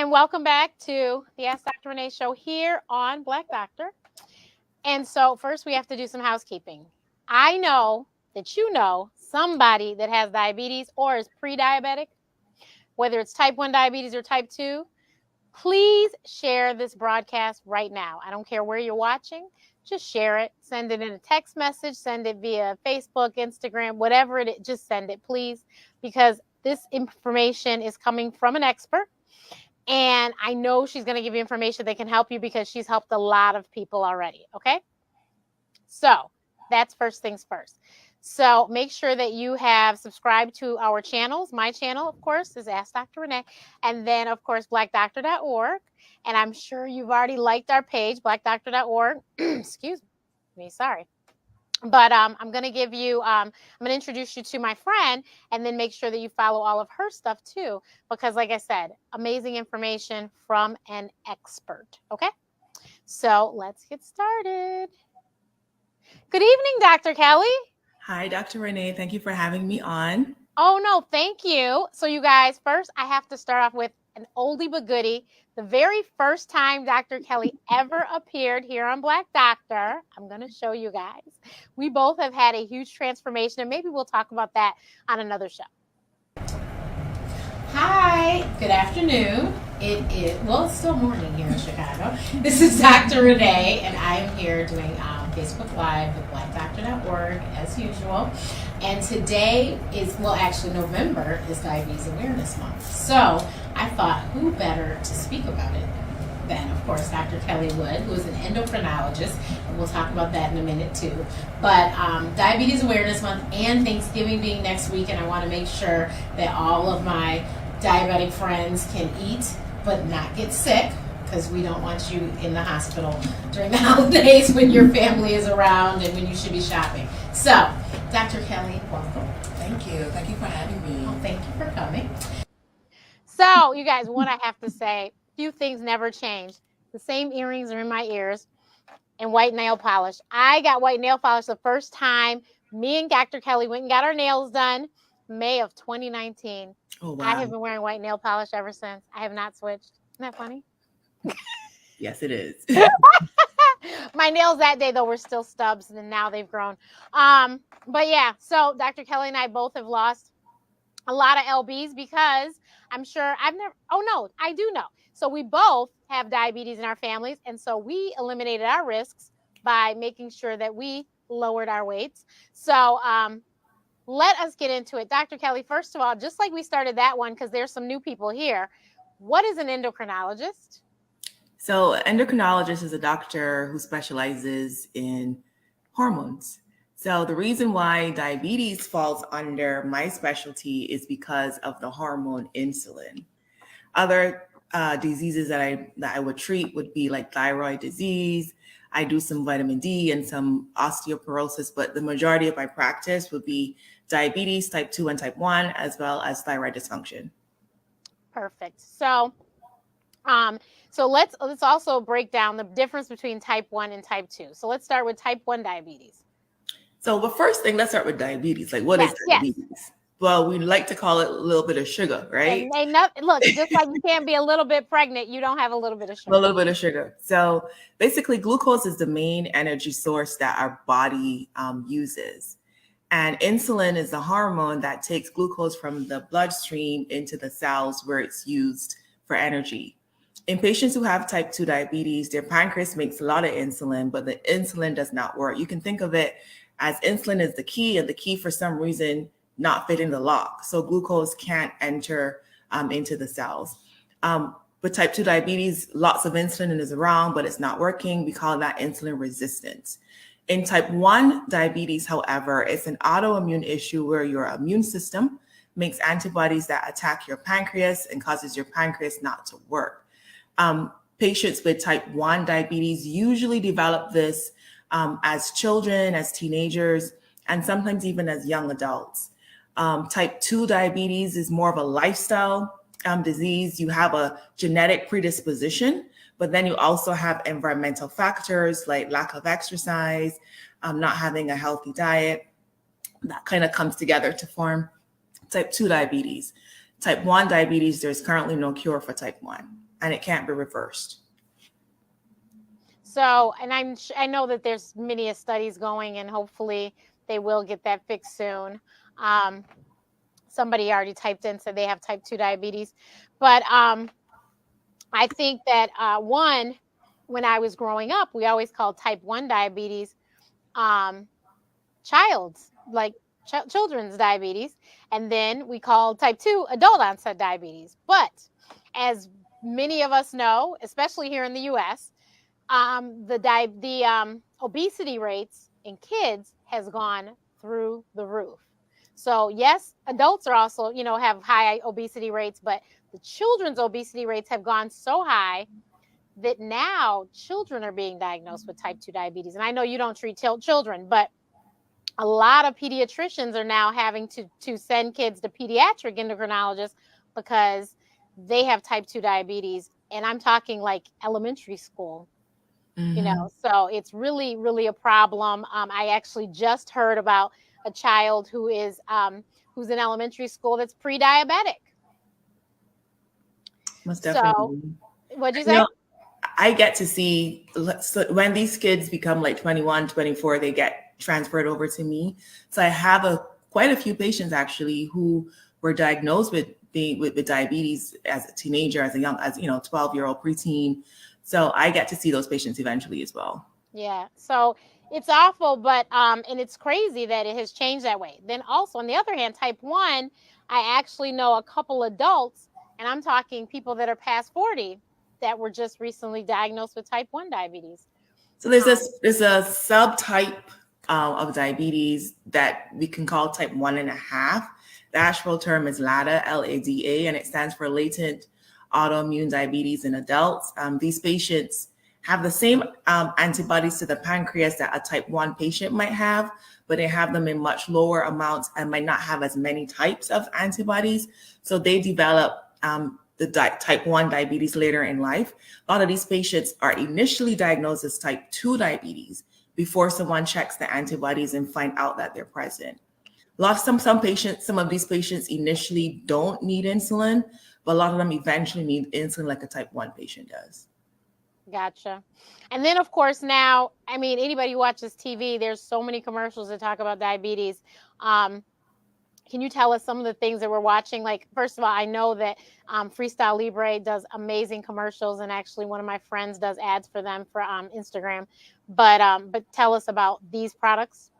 and welcome back to the Ask Dr. Renee show here on BlackDoctor. And so first we have to do some housekeeping. I know that you know somebody that has diabetes or is pre-diabetic, whether it's type 1 diabetes or type 2. Please share this broadcast right now. I don't care where you're watching. Just share it. Send it in a text message. Send it via Facebook, Instagram, whatever it is. Just send it, please, because this information is coming from an expert. And I know she's going to give you information that can help you because she's helped a lot of people already. Okay. So that's first things first. So make sure that you have subscribed to our channels. My channel, of course, is Ask Dr. Renee. And then, of course, BlackDoctor.org. And I'm sure you've already liked our page, BlackDoctor.org. Excuse me. Sorry. But I'm going to give you, I'm going to introduce you to my friend and then make sure that you follow all of her stuff too. Because like I said, amazing information from an expert. Okay. So let's get started. Good evening, Dr. Kelly. Hi, Dr. Renee. Thank you for having me on. Oh, no, thank you. So you guys, first, I have to start off with an oldie but goodie. The very first time Dr. Kelly ever appeared here on BlackDoctor, I'm going to show you guys. We both have had a huge transformation, and maybe we'll talk about that on another show. Hi, good afternoon. It's still morning here in Chicago. This is Dr. Renee, and I am here doing Facebook Live with BlackDoctor.org as usual. And today is, November is Diabetes Awareness Month. So I thought, who better to speak about it than, of course, Dr. Kelly Wood, who is an endocrinologist, and we'll talk about that in a minute too. But Diabetes Awareness Month and Thanksgiving being next week, and I want to make sure that all of my diabetic friends can eat but not get sick, because we don't want you in the hospital during the holidays when your family is around and when you should be shopping. So, Dr. Kelly, welcome. Thank you. Thank you for having me. Oh, thank you for coming. So, you guys, what I have to say, few things never change. The same earrings are in my ears and white nail polish. I got white nail polish the first time me and Dr. Kelly went and got our nails done, May of 2019. Oh, wow. I have been wearing white nail polish ever since. I have not switched. Isn't that funny? Yes, it is. My nails that day, though, were still stubs, and now they've grown. But yeah, so Dr. Kelly and I both have lost a lot of lbs because I'm sure I do know. So we both have diabetes in our families, and so we eliminated our risks by making sure that we lowered our weights. So let us get into it. Dr. Kelly, first of all, just like we started that one, because there's some new people here, what is an endocrinologist? So endocrinologist is a doctor who specializes in hormones. So the reason why diabetes falls under my specialty is because of the hormone insulin. Other diseases that I would treat would be like thyroid disease. I do some vitamin D and some osteoporosis, but the majority of my practice would be diabetes type 2 and type 1, as well as thyroid dysfunction. Perfect. So let's also break down the difference between type 1 and type 2. So let's start with type 1 diabetes. So the first thing, let's start with diabetes. Like, what is diabetes? Yes. Well, we like to call it a little bit of sugar, right? Look, just like you can't be a little bit pregnant, you don't have a little bit of sugar. A little bit of sugar. So basically, glucose is the main energy source that our body uses. And insulin is the hormone that takes glucose from the bloodstream into the cells where it's used for energy. In patients who have type 2 diabetes, their pancreas makes a lot of insulin, but the insulin does not work. You can think of it as insulin is the key, and the key for some reason not fitting the lock. So glucose can't enter into the cells. With type 2 diabetes, lots of insulin is around, but it's not working. We call that insulin resistance. In type 1 diabetes, however, it's an autoimmune issue where your immune system makes antibodies that attack your pancreas and causes your pancreas not to work. Patients with type 1 diabetes usually develop this as children, as teenagers, and sometimes even as young adults. Type 2 diabetes is more of a lifestyle disease. You have a genetic predisposition, but then you also have environmental factors like lack of exercise, not having a healthy diet. That kind of comes together to form type 2 diabetes. Type 1 diabetes, there's currently no cure for type 1. and it can't be reversed. So, and I know that there's many studies going, and hopefully they will get that fixed soon. Um, Somebody already typed in, said they have type 2 diabetes. But I think that one, when I was growing up, we always called type 1 diabetes um, child's, like children's diabetes. And then we called type 2 adult onset diabetes. But as many of us know, especially here in the US, the obesity rates in kids has gone through the roof. So yes, adults are also, have high obesity rates, but the children's obesity rates have gone so high that now children are being diagnosed with type 2 diabetes. And I know you don't treat children, but a lot of pediatricians are now having to send kids to pediatric endocrinologists because they have type 2 diabetes. And I'm talking like elementary school. So it's really, really a problem. I actually just heard about a child who's in elementary school that's pre-diabetic. Most definitely. So what'd you say? I get to see, so when these kids become like 21, 24, they get transferred over to me. So I have quite a few patients actually who were diagnosed with diabetes as a teenager, as 12-year-old preteen. So I get to see those patients eventually as well. Yeah. So it's awful, but and it's crazy that it has changed that way. Then also on the other hand, type 1, I actually know a couple adults, and I'm talking people that are past 40 that were just recently diagnosed with type 1 diabetes. So there's a subtype of diabetes that we can call type 1.5. The actual term is LADA, LADA, and it stands for latent autoimmune diabetes in adults. These patients have the same antibodies to the pancreas that a type 1 patient might have, but they have them in much lower amounts and might not have as many types of antibodies. So they develop type 1 diabetes later in life. A lot of these patients are initially diagnosed as type 2 diabetes before someone checks the antibodies and find out that they're present. Some of these patients initially don't need insulin, but a lot of them eventually need insulin like a type 1 patient does. Gotcha. And then, of course, now, I mean, anybody who watches TV, there's so many commercials that talk about diabetes. Can you tell us some of the things that we're watching? Like, first of all, I know that Freestyle Libre does amazing commercials, and actually one of my friends does ads for them for Instagram. But tell us about these products.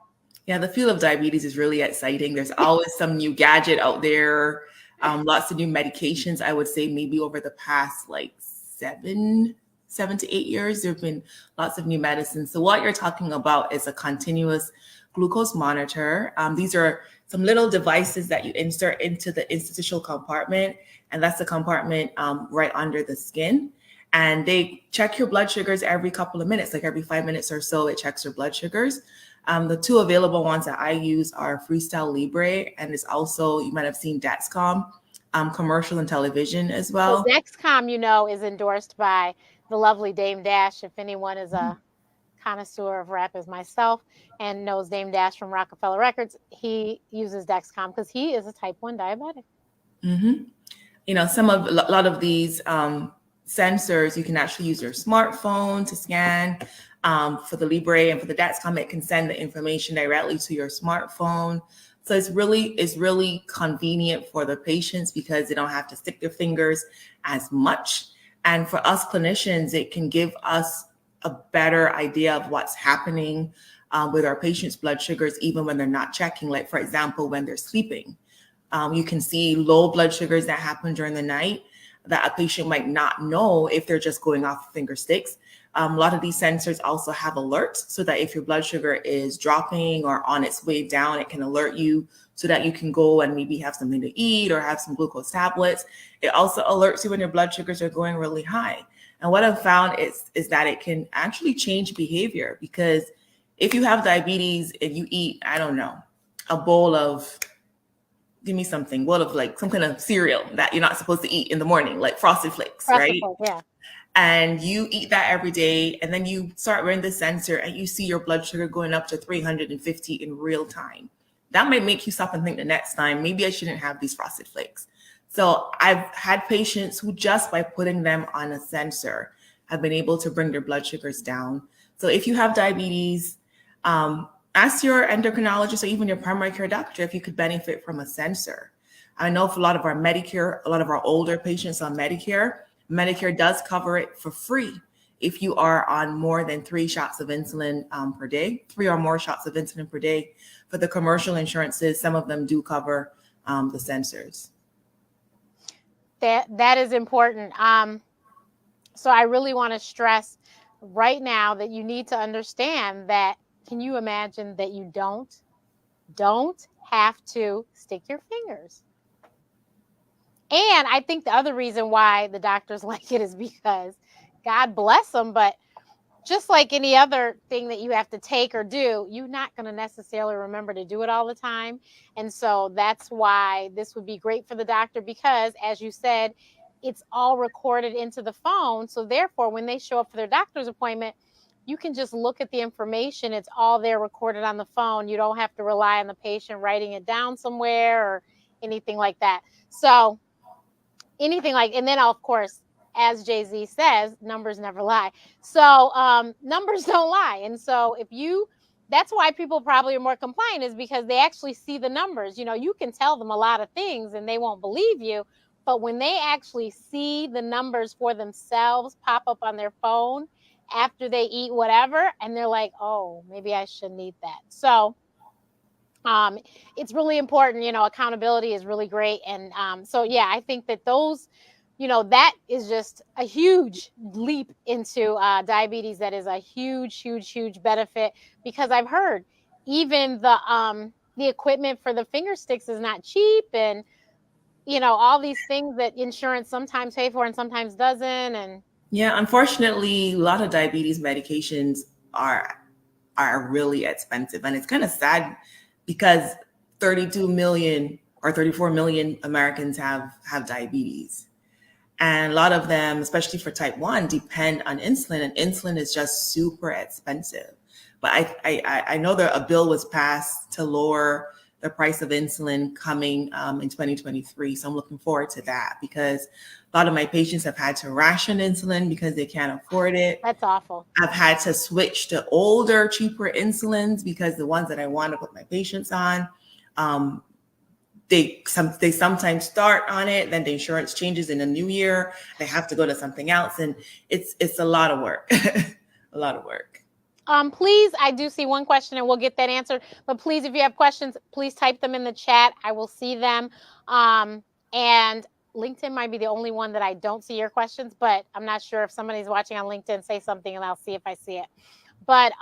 Yeah, the field of diabetes is really exciting. There's always some new gadget out there, lots of new medications. I would say maybe over the past like 7 to 8 years, there have been lots of new medicines. So what you're talking about is a continuous glucose monitor. These are some little devices that you insert into the interstitial compartment, and that's the compartment right under the skin. And they check your blood sugars every couple of minutes, like every 5 minutes or so, it checks your blood sugars. The two available ones that I use are Freestyle Libre, and it's also, you might have seen Dexcom commercial and television as well. So Dexcom, is endorsed by the lovely Dame Dash. If anyone is a connoisseur of rap as myself and knows Dame Dash from Rockefeller Records, he uses Dexcom because he is a type 1 diabetic. A lot of these sensors, you can actually use your smartphone to scan. For the Libre and for the Dexcom, it can send the information directly to your smartphone. So it's really convenient for the patients because they don't have to stick their fingers as much. And for us clinicians, it can give us a better idea of what's happening with our patients' blood sugars, even when they're not checking. Like, for example, when they're sleeping, you can see low blood sugars that happen during the night that a patient might not know if they're just going off finger sticks. A lot of these sensors also have alerts so that if your blood sugar is dropping or on its way down, it can alert you so that you can go and maybe have something to eat or have some glucose tablets. It also alerts you when your blood sugars are going really high. And what I've found is that it can actually change behavior, because if you have diabetes and you eat, I don't know, a bowl of, give me something, bowl of like some kind of cereal that you're not supposed to eat in the morning, like Frosted Flakes, right? Yeah. And you eat that every day, and then you start wearing the sensor and you see your blood sugar going up to 350 in real time. That might make you stop and think the next time, maybe I shouldn't have these Frosted Flakes. So I've had patients who just by putting them on a sensor have been able to bring their blood sugars down. So if you have diabetes, ask your endocrinologist or even your primary care doctor if you could benefit from a sensor. I know for a lot of our Medicare, a lot of our older patients on Medicare, Medicare does cover it for free if you are on more than 3 shots of insulin per day, 3 or more shots of insulin per day. For the commercial insurances, some of them do cover the sensors. That is important. So I really want to stress right now that you need to understand that, can you imagine that you don't have to stick your fingers? And I think the other reason why the doctors like it is because, God bless them, but just like any other thing that you have to take or do, you're not going to necessarily remember to do it all the time. And so that's why this would be great for the doctor, because as you said, it's all recorded into the phone. So therefore, when they show up for their doctor's appointment, you can just look at the information. It's all there recorded on the phone. You don't have to rely on the patient writing it down somewhere or anything like that. So and then of course, as Jay-Z says, numbers never lie. So numbers don't lie. And so that's why people probably are more compliant, is because they actually see the numbers. You can tell them a lot of things and they won't believe you. But when they actually see the numbers for themselves pop up on their phone after they eat whatever, and they're like, oh, maybe I shouldn't eat that. So it's really important. Accountability is really great. And so, yeah, I think that that is just a huge leap into diabetes. That is a huge, huge, huge benefit, because I've heard even the equipment for the finger sticks is not cheap, and all these things that insurance sometimes pay for and sometimes doesn't. And yeah, unfortunately, a lot of diabetes medications are really expensive, and it's kind of sad because 32 million or 34 million Americans have diabetes. And a lot of them, especially for type 1, depend on insulin, and insulin is just super expensive. But I know that a bill was passed to lower the price of insulin coming in 2023. So I'm looking forward to that, because a lot of my patients have had to ration insulin because they can't afford it. That's awful. I've had to switch to older, cheaper insulins because the ones that I want to put my patients on, they sometimes start on it, then the insurance changes in the new year. They have to go to something else, and it's a lot of work. A lot of work. Please, I do see one question and we'll get that answered. But please, if you have questions, please type them in the chat. I will see them. And LinkedIn might be the only one that I don't see your questions, but I'm not sure if somebody's watching on LinkedIn, say something and I'll see if I see it. But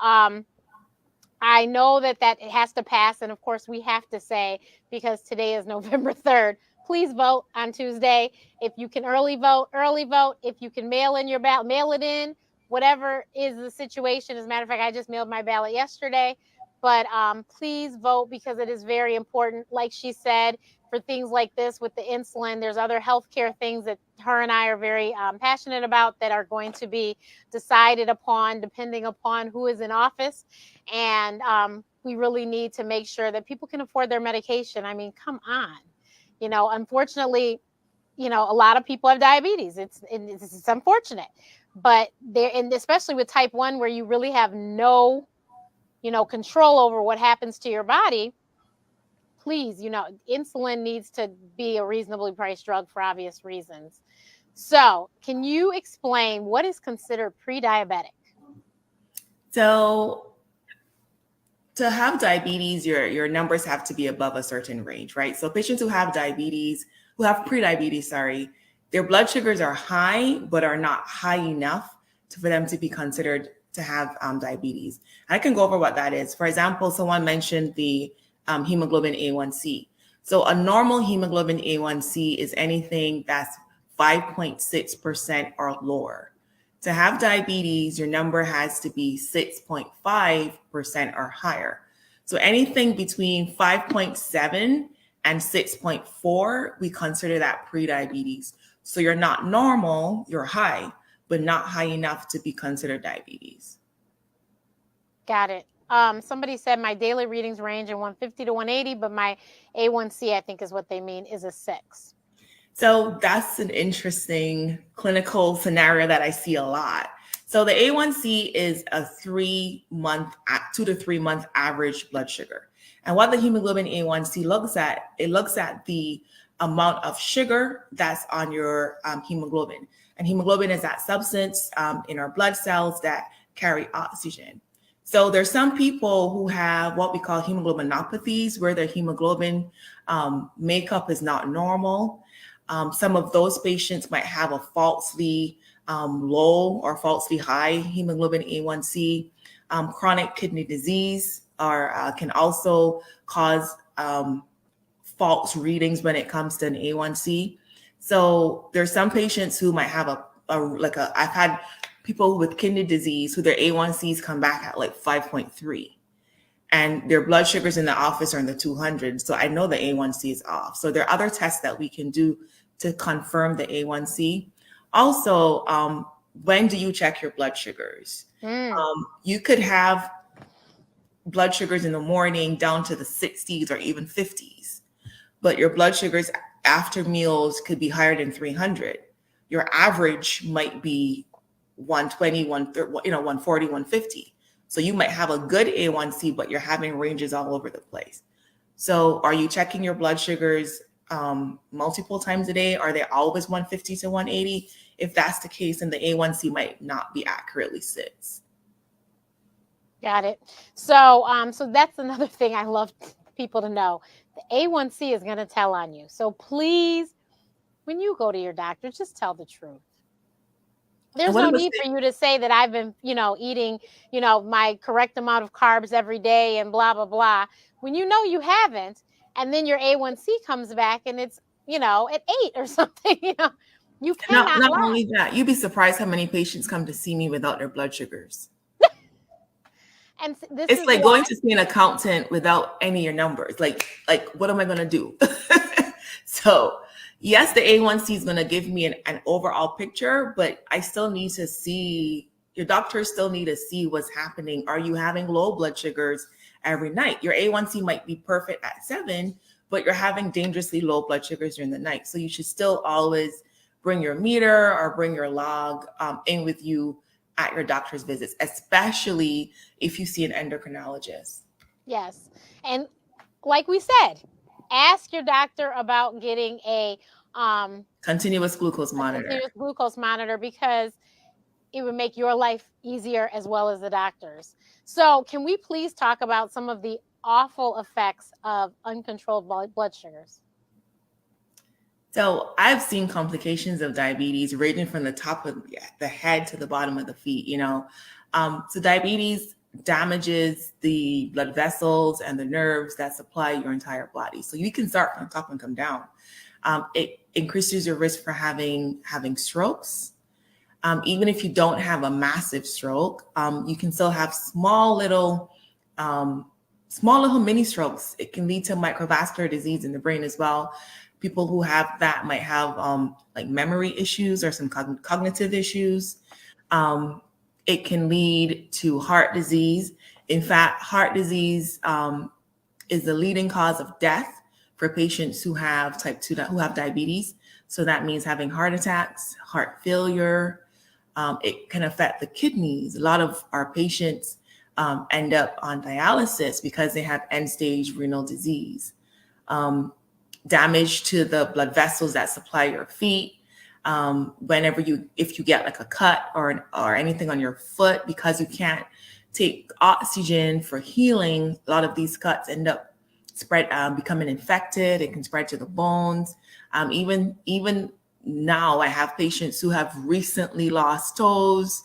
I know that it has to pass. And of course, we have to say, because today is November 3rd, please vote on Tuesday. If you can early vote, early vote. If you can mail in your ballot, mail it in. Whatever is the situation. As a matter of fact, I just mailed my ballot yesterday. But please vote, because it is very important. Like she said, for things like this with the insulin, there's other healthcare things that her and I are very passionate about that are going to be decided upon depending upon who is in office. And we really need to make sure that people can afford their medication. I mean, come on. Unfortunately, a lot of people have diabetes. It's unfortunate. But and especially with type 1, where you really have no, control over what happens to your body, please, insulin needs to be a reasonably priced drug for obvious reasons. So can you explain what is considered pre-diabetic? So to have diabetes, your numbers have to be above a certain range, right? So patients who have pre-diabetes, their blood sugars are high, but are not high enough for them to be considered to have diabetes. I can go over what that is. For example, someone mentioned the hemoglobin A1C. So a normal hemoglobin A1C is anything that's 5.6% or lower. To have diabetes, your number has to be 6.5% or higher. So anything between 5.7 and 6.4, we consider that pre-diabetes. So you're not normal, you're high, but not high enough to be considered diabetes. Got it. Somebody said my daily readings range in 150 to 180, but my A1C, I think is what they mean, is a 6. So that's an interesting clinical scenario that I see a lot. So the A1C is a 2 to 3 month average blood sugar. And what the hemoglobin A1C looks at, it looks at the amount of sugar that's on your hemoglobin. And hemoglobin is that substance in our blood cells that carry oxygen. So there's some people who have what we call hemoglobinopathies, where their hemoglobin makeup is not normal. Some of those patients might have a falsely low or falsely high hemoglobin A1C. Chronic kidney disease can also cause false readings when it comes to an A1C. So there's some patients who might have I've had people with kidney disease who their A1Cs come back at like 5.3 and their blood sugars in the office are in the 200s. So I know the A1C is off. So there are other tests that we can do to confirm the A1C. Also, when do you check your blood sugars? You could have blood sugars in the morning down to the 60s or even 50s, but your blood sugars after meals could be higher than 300. Your average might be 120, 140, 150. So you might have a good A1C, but you're having ranges all over the place. So are you checking your blood sugars multiple times a day? Are they always 150 to 180? If that's the case, then the A1C might not be accurately 6. Got it. So, so that's another thing I love people to know. The A1C is going to tell on you. So please, when you go to your doctor, just tell the truth. There's no need for you to say that I've been, eating, my correct amount of carbs every day and blah, blah, blah. When you know you haven't, and then your A1C comes back and it's, at 8 or something, you cannot Not lie. only that, you'd be surprised how many patients come to see me without their blood sugars. And it's like going to see an accountant without any of your numbers. Like what am I going to do? So yes, the A1C is going to give me an overall picture, but I still need to see, your doctors still need to see what's happening. Are you having low blood sugars every night? Your A1C might be perfect at 7, but you're having dangerously low blood sugars during the night. So you should still always bring your meter or bring your log in with you at your doctor's visits, especially if you see an endocrinologist. Yes. And like we said, ask your doctor about getting a continuous glucose monitor. Because it would make your life easier as well as the doctor's. So can we please talk about some of the awful effects of uncontrolled blood sugars? So I've seen complications of diabetes ranging from the top of the head to the bottom of the feet, So diabetes damages the blood vessels and the nerves that supply your entire body. So you can start from top and come down. It increases your risk for having strokes. Even if you don't have a massive stroke, you can still have small little mini strokes. It can lead to microvascular disease in the brain as well. People who have that might have like memory issues or some cognitive issues. It can lead to heart disease. In fact, heart disease is the leading cause of death for patients who have type 2, who have diabetes. So that means having heart attacks, heart failure. It can affect the kidneys. A lot of our patients end up on dialysis because they have end-stage renal disease. Damage to the blood vessels that supply your feet. If you get like a cut or anything on your foot, because you can't take oxygen for healing, a lot of these cuts end up becoming infected. It can spread to the bones. Even now, I have patients who have recently lost toes.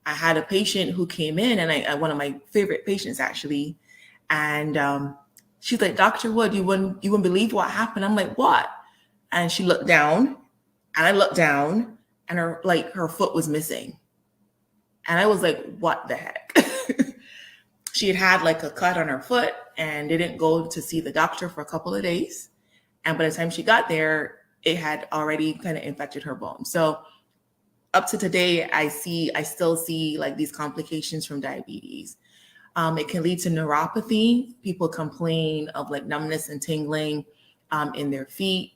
I had a patient who came in, and one of my favorite patients actually, and she's like, Dr. Wood, you wouldn't believe what happened. I'm like, what? And she looked down, and I looked down, and her foot was missing. And I was like, what the heck? She had like a cut on her foot and didn't go to see the doctor for a couple of days. And by the time she got there, it had already kind of infected her bone. So up to today, I still see like these complications from diabetes. It can lead to neuropathy. People complain of like numbness and tingling in their feet.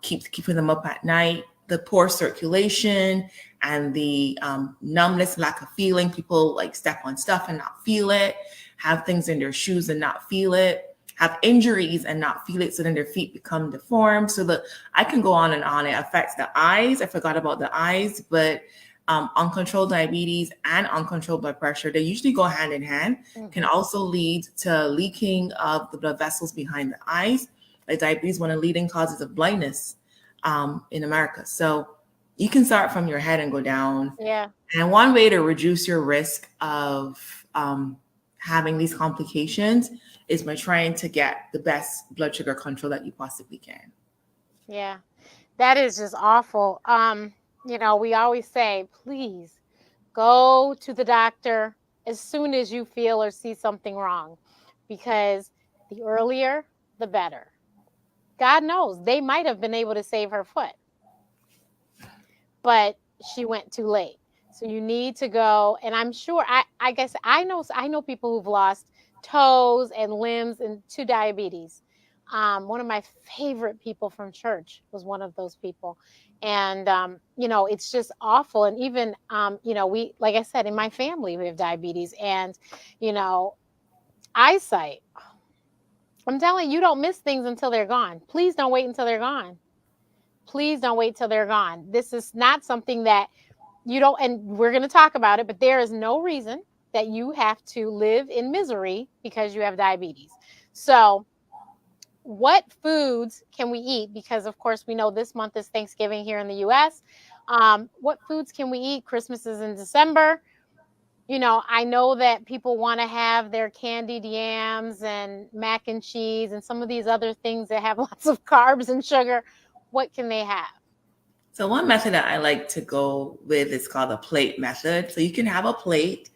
keeping them up at night. The poor circulation and the numbness, lack of feeling. People like step on stuff and not feel it, have things in their shoes and not feel it, have injuries and not feel it. So then their feet become deformed. So I can go on and on. It affects the eyes. I forgot about the eyes, but uncontrolled diabetes and uncontrolled blood pressure, they usually go hand in hand, can also lead to leaking of the blood vessels behind the eyes. Like diabetes, one of the leading causes of blindness in America. So you can start from your head and go down. Yeah. And one way to reduce your risk of having these complications is by trying to get the best blood sugar control that you possibly can. Yeah, that is just awful. We always say, please go to the doctor as soon as you feel or see something wrong, because the earlier, the better. God knows they might have been able to save her foot, but she went too late. So you need to go. And I'm sure, I guess I know people who've lost toes and limbs to diabetes. One of my favorite people from church was one of those people. And, it's just awful. And even, like I said, in my family, we have diabetes and, eyesight. I'm telling you, don't miss things until they're gone. Please don't wait until they're gone. Please don't wait till they're gone. This is not something that you don't, and we're going to talk about it, but there is no reason that you have to live in misery because you have diabetes. So what foods can we eat? Because of course we know this month is Thanksgiving here in the US. What foods can we eat? Christmas is in December. I know that people want to have their candied yams and mac and cheese and some of these other things that have lots of carbs and sugar. What can they have? So one method that I like to go with is called the plate method. So you can have a plate.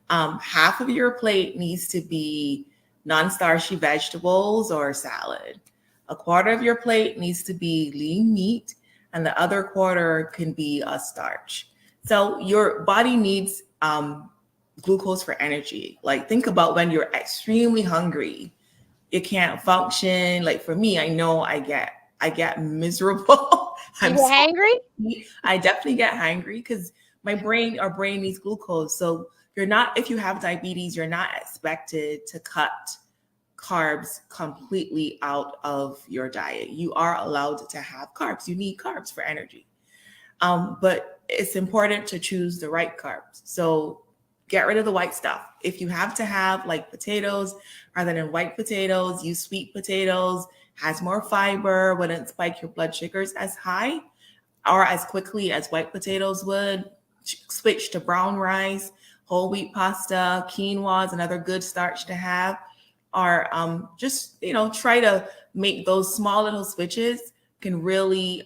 Half of your plate needs to be non-starchy vegetables or salad. A quarter of your plate needs to be lean meat, and the other quarter can be a starch. So your body needs glucose for energy. Like think about when you're extremely hungry, you can't function. Like for me, I know I get miserable. You get hangry? I definitely get hangry because our brain needs glucose. So if you have diabetes, you're not expected to cut carbs completely out of your diet. You are allowed to have carbs. You need carbs for energy. But it's important to choose the right carbs. So get rid of the white stuff. If you have to have like potatoes rather than white potatoes, use sweet potatoes, has more fiber, wouldn't spike your blood sugars as high or as quickly as white potatoes would. Switch to brown rice, whole wheat pasta, quinoa is another good starch to have. Or just, try to make those small little switches can really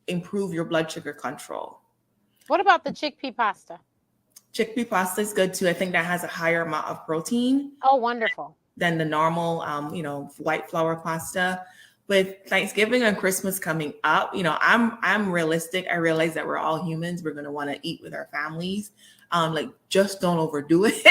improve your blood sugar control. What about the chickpea pasta? Chickpea pasta is good too. I think that has a higher amount of protein. Oh, wonderful. Than the normal, white flour pasta. With Thanksgiving and Christmas coming up, I'm realistic. I realize that we're all humans. We're going to want to eat with our families. Just don't overdo it.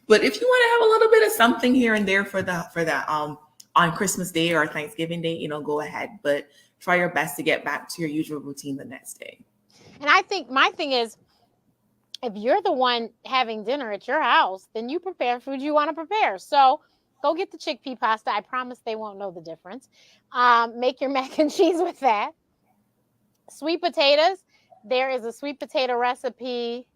But if you want to have a little bit of something here and there for that on Christmas Day or Thanksgiving Day, go ahead. But try your best to get back to your usual routine the next day. And I think my thing is, if you're the one having dinner at your house, then you prepare food you want to prepare. So go get the chickpea pasta. I promise they won't know the difference. Make your mac and cheese with that. Sweet potatoes. There is a sweet potato recipe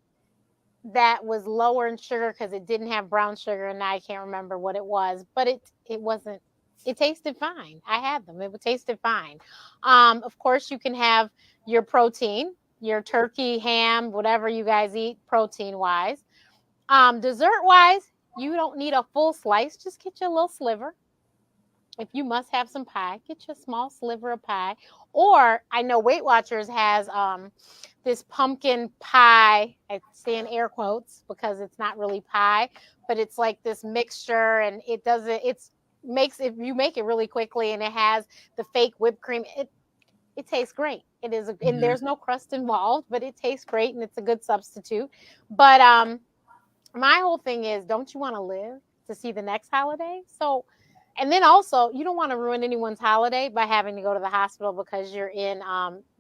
that was lower in sugar because it didn't have brown sugar, and I can't remember what it was, but it wasn't. It tasted fine. I had them. It tasted fine. Of course, you can have your protein, your turkey, ham, whatever you guys eat, protein-wise. Dessert-wise, you don't need a full slice. Just get you a little sliver. If you must have some pie, get you a small sliver of pie. Or I know Weight Watchers has this pumpkin pie. I say in air quotes because it's not really pie, but it's like this mixture, and if you make it really quickly, and it has the fake whipped cream. It tastes great. It is, and there's no crust involved, but it tastes great, and it's a good substitute. But my whole thing is, don't you want to live to see the next holiday? So And then also, you don't want to ruin anyone's holiday by having to go to the hospital because you're in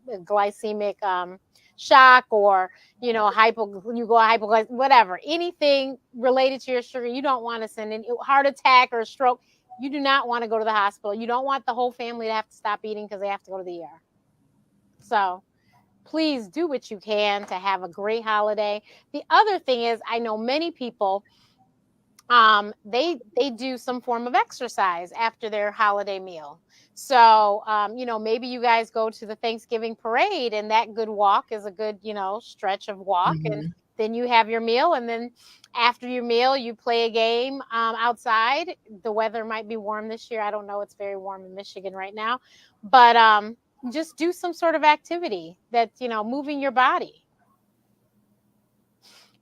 glycemic shock, or you go hypoglycemic, whatever, anything related to your sugar. You don't want to send in heart attack or stroke. You do not want to go to the hospital. You don't want the whole family to have to stop eating because they have to go to the ER. So please do what you can to have a great holiday. The other thing is, I know many people, they do some form of exercise after their holiday meal. So maybe you guys go to the Thanksgiving parade, and that good walk is a good stretch of walk, and Mhm. then you have your meal, and then after your meal you play a game outside. The weather might be warm this year. I don't know, it's very warm in Michigan right now, but just do some sort of activity that's moving your body.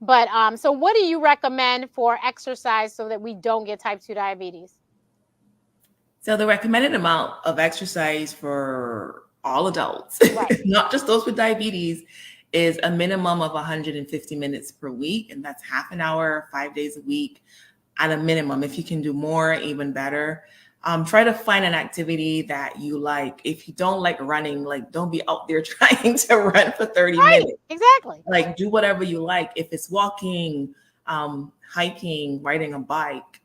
But so what do you recommend for exercise so that we don't get type 2 diabetes? So the recommended amount of exercise for all adults, Right. not just those with diabetes, is a minimum of 150 minutes per week. And that's half an hour, 5 days a week at a minimum. If you can do more, even better. Try to find an activity that you like. If you don't like running, like don't be out there trying to run for 30 Right. minutes. Exactly. Like do whatever you like. If it's walking, hiking, riding a bike,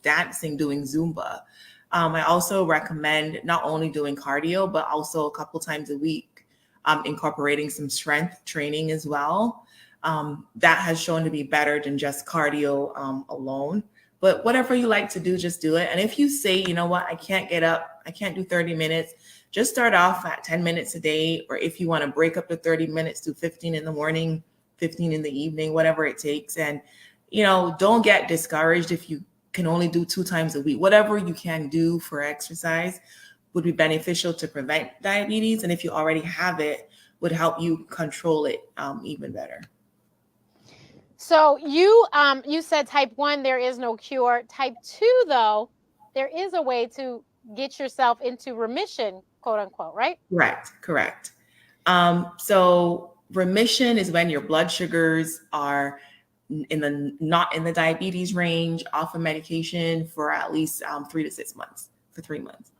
dancing, doing Zumba. I also recommend not only doing cardio, but also a couple times a week, incorporating some strength training as well. That has shown to be better than just cardio alone. But whatever you like to do, just do it. And if you say, you know what, I can't get up, I can't do 30 minutes, just start off at 10 minutes a day. Or if you want to break up the 30 minutes, do 15 in the morning, 15 in the evening, whatever it takes. And, don't get discouraged if you can only do 2 times a week. Whatever you can do for exercise would be beneficial to prevent diabetes. And if you already have it, would help you control it even better. So you said type 1 there is no cure. Type 2 though, there is a way to get yourself into remission, quote unquote, right? Correct. So remission is when your blood sugars are not in the diabetes range, off of medication for at least 3 to 6 months, for 3 months.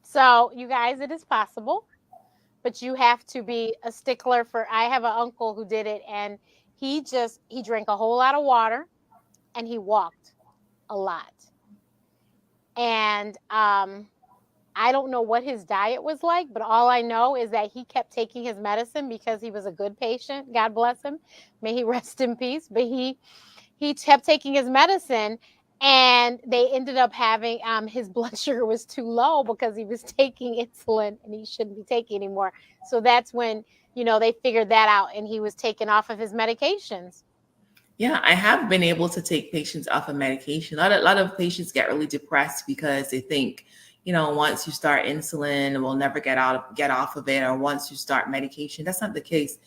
So you guys, it is possible, but you have to be a stickler for. I have an uncle who did it, and he drank a whole lot of water, and he walked a lot. And I don't know what his diet was like, but all I know is that he kept taking his medicine because he was a good patient. God bless him. May he rest in peace. But he kept taking his medicine, and they ended up having his blood sugar was too low because he was taking insulin and he shouldn't be taking anymore. So that's when they figured that out, and he was taken off of his medications. Yeah, I have been able to take patients off of medication. A lot of patients get really depressed because they think, once you start insulin, we'll never get off of it, or once you start medication. That's not the case.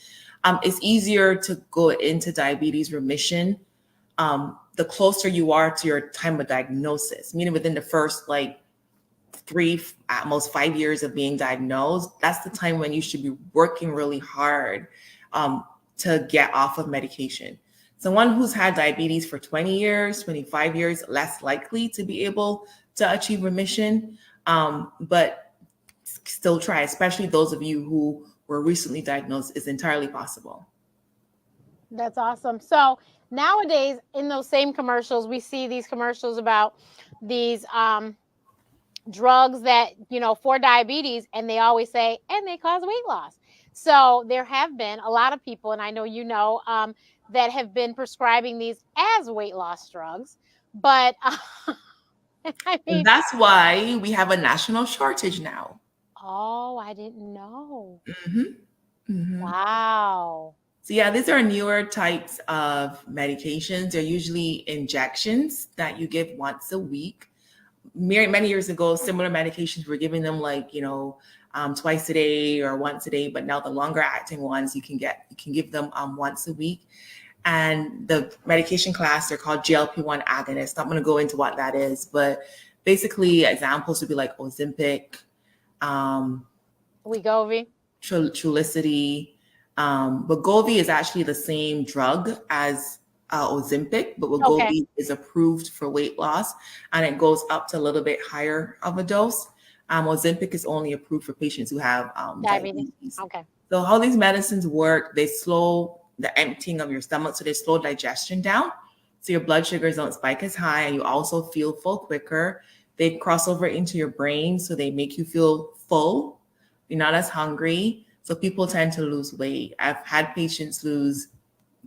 It's easier to go into diabetes remission the closer you are to your time of diagnosis, meaning within the first 3, at most 5 years of being diagnosed. That's the time when you should be working really hard to get off of medication. Someone who's had diabetes for 20 years, 25 years, less likely to be able to achieve remission, but still try, especially those of you who were recently diagnosed, is entirely possible. That's awesome. So nowadays, in those same commercials, we see these commercials about these drugs that for diabetes, and they always say, and they cause weight loss. So there have been a lot of people, and I know that have been prescribing these as weight loss drugs, but I And mean, that's why we have a national shortage now. oh, I didn't know. Hmm. Hmm. Wow. So yeah, these are newer types of medications. They're usually injections that you give once a week. Many years ago, similar medications were giving them twice a day or once a day, but now the longer acting ones you can give them once a week. And the medication class, they're called GLP-1 agonists. Not going to go into what that is, but basically examples would be like Ozempic, Wegovy. Trulicity. Wegovy is actually the same drug as Ozempic, but Okay. Wegovy is approved for weight loss, and it goes up to a little bit higher of a dose. Ozempic is only approved for patients who have Diabetes. diabetes. Okay. So how these medicines work, they slow the emptying of your stomach, so they slow digestion down, so your blood sugars don't spike as high, and you also feel full quicker. They cross over into your brain, so they make you feel full. You're not as hungry. So people tend to lose weight. I've had patients lose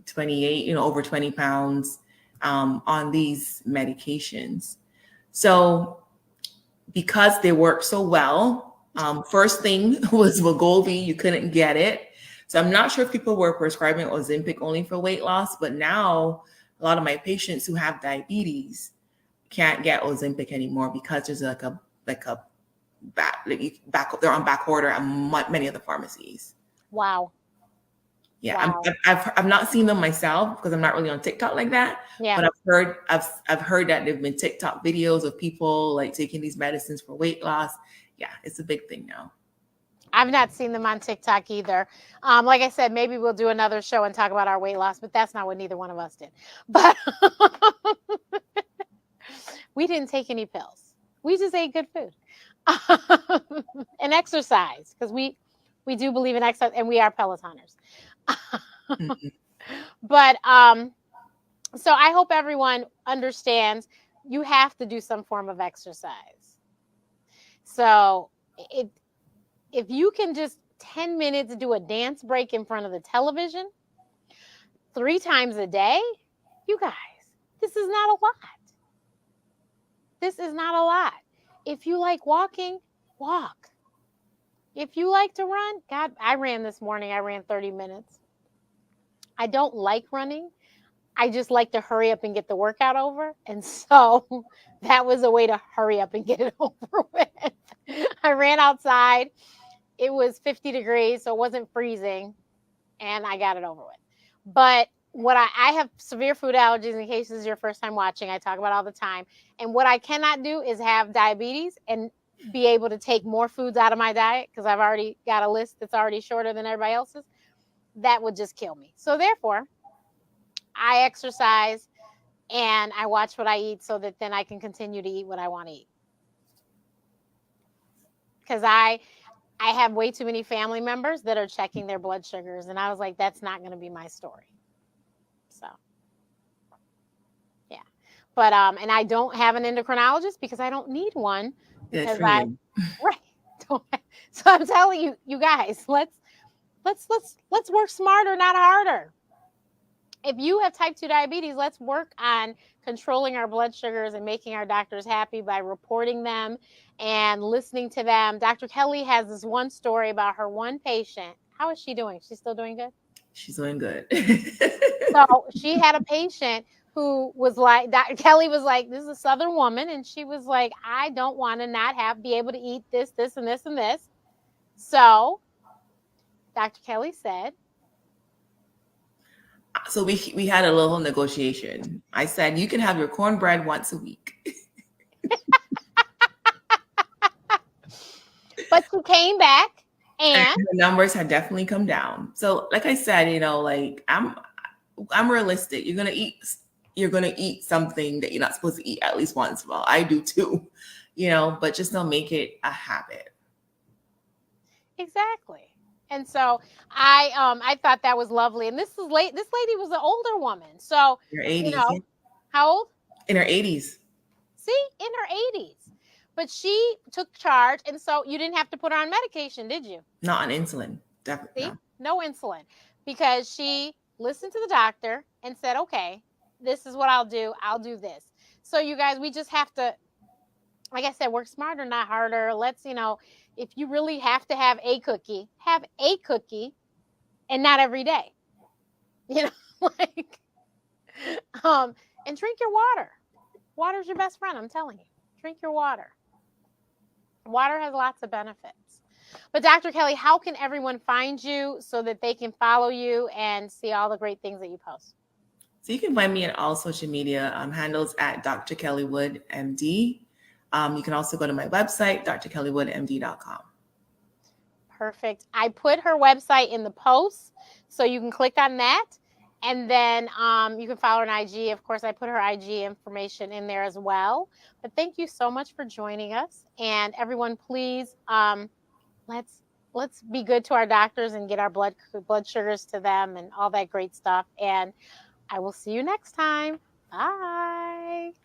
28, over 20 pounds on these medications. So because they work so well, first thing was Wegovy. You couldn't get it. So I'm not sure if people were prescribing Ozempic only for weight loss, but now a lot of my patients who have diabetes can't get Ozempic anymore because there's like a back, they're on back order at many of the pharmacies. Wow. Yeah, Wow. I've not seen them myself because I'm not really on TikTok like that. Yeah. But I've heard that there've been TikTok videos of people like taking these medicines for weight loss. Yeah, it's a big thing now. I've not seen them on TikTok either. Like I said, maybe we'll do another show and talk about our weight loss, but that's not what neither one of us did. But we didn't take any pills. We just ate good food and exercise, because we do believe in exercise, and we are Pelotonners. Mhm. But so I hope everyone understands you have to do some form of exercise. So if you can just 10 minutes do a dance break in front of the television 3 times a day, you guys, this is not a lot. This is not a lot. If you like walking, walk. If you like to run, God, I ran this morning. I ran 30 minutes. I don't like running. I just like to hurry up and get the workout over. And so that was a way to hurry up and get it over with. I ran outside. It was 50 degrees, so it wasn't freezing, and I got it over with. But what I have severe food allergies, in case this is your first time watching, I talk about all the time. And what I cannot do is have diabetes and be able to take more foods out of my diet, because I've already got a list that's already shorter than everybody else's. That would just kill me. So therefore, I exercise and I watch what I eat so that then I can continue to eat what I want to eat. Because I have way too many family members that are checking their blood sugars, and I was like, that's not going to be my story. So, yeah. But and I don't have an endocrinologist because I don't need one, because right. So I'm telling you guys, let's work smarter, not harder. If you have type 2 diabetes, let's work on controlling our blood sugars and making our doctors happy by reporting them and listening to them. Dr. Kelly has this one story about her one patient. How is she doing? She's still doing good? She's doing good. So she had a patient who was like, Dr. Kelly was like, this is a Southern woman. And she was like, I don't want to not be able to eat this, this, and this, and this. So Dr. Kelly said, so we had a little negotiation. I said, you can have your cornbread once a week. but she came back and the numbers had definitely come down. So like I said, like I'm realistic. You're gonna eat something that you're not supposed to eat at least once in a while. I do too, but just don't make it a habit. Exactly. And so I thought that was lovely. And this lady was an older woman. So in her 80s. How old? In her 80s. See, in her 80s. But she took charge, and so you didn't have to put her on medication, did you? Not on insulin. Definitely. See? No insulin. Because she listened to the doctor and said, okay, this is what I'll do. I'll do this. So you guys, we just have to, like I said, work smarter, not harder. Let's, if you really have to have a cookie and not every day. And drink your water. Water's your best friend, I'm telling you. Drink your water. Water has lots of benefits. But Dr. Kelly, how can everyone find you so that they can follow you and see all the great things that you post? So you can find me at all social media handles at Dr. Kelly Wood, MD. You can also go to my website, drkellywoodmd.com. Perfect. I put her website in the post, so you can click on that And then you can follow her on IG. Of course, I put her IG information in there as well. But thank you so much for joining us. And everyone, please, let's be good to our doctors and get our blood sugars to them and all that great stuff. And I will see you next time. Bye.